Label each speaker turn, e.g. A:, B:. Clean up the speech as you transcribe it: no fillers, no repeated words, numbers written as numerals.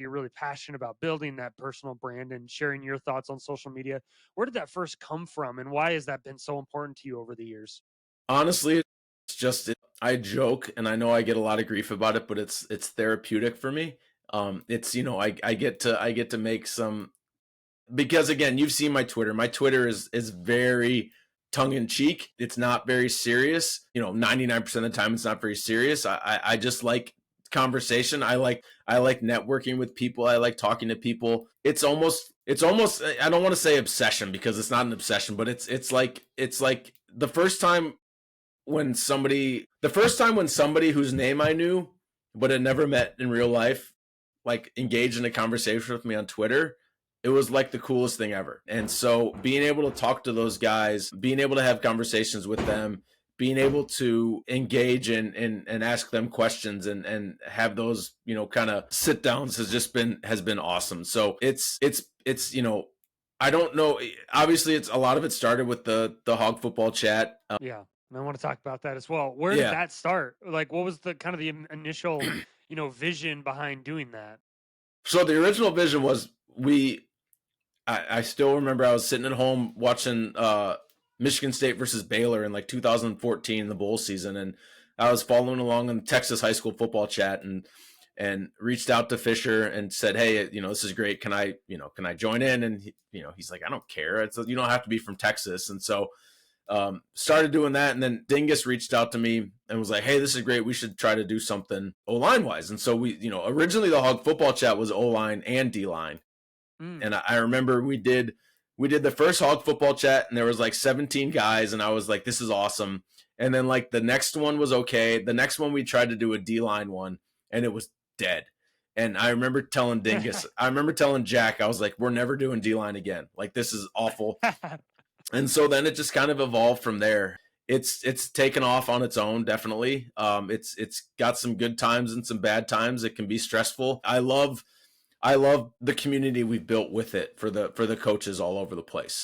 A: you're really passionate about building that personal brand and sharing your thoughts on social media. Where did that first come from, and why has that been so important to you over the years?
B: Honestly, it's just I joke and I know I get a lot of grief about it, but it's therapeutic for me. It's I get to make some because again, you've seen my Twitter. My Twitter is very tongue in cheek. It's not very serious. 99% of the time it's not very serious. I just like conversation. I like networking with people. I like talking to people. It's almost I don't want to say obsession because it's not an obsession, but it's like the first time when somebody whose name I knew but had never met in real life like engaged in a conversation with me on Twitter, it was like the coolest thing ever. And so being able to talk to those guys, being able to have conversations with them, being able to engage and ask them questions and have those, kind of sit downs has been awesome. So it's I don't know. Obviously, it's a lot of it started with the Hog Football Chat.
A: Yeah, and I want to talk about that as well. Where did
B: Yeah.
A: that start? Like, what was the kind of the initial, vision behind doing that?
B: So the original vision was I still remember I was sitting at home watching Michigan State versus Baylor in like 2014, the bowl season, and I was following along on Texas high school football chat and reached out to Fisher and said, "Hey, this is great. Can I join in?" And he's like, "I don't care. You don't have to be from Texas." And so started doing that, and then Dingus reached out to me and was like, "Hey, this is great. We should try to do something O line wise." And so we, originally the Hog Football Chat was O line and D line,
A: Mm.
B: and I remember we did the first Hog Football Chat, and there was like 17 guys, and I was like, "This is awesome." And then like the next one was okay. The next one we tried to do a D line one, and it was dead. And I remember telling Dingus, I remember telling Jack, I was like, "We're never doing D line again. Like this is awful." And so then it just kind of evolved from there. It's taken off on its own, definitely. It's got some good times and some bad times. It can be stressful. I love the community we've built with it for the coaches all over the place.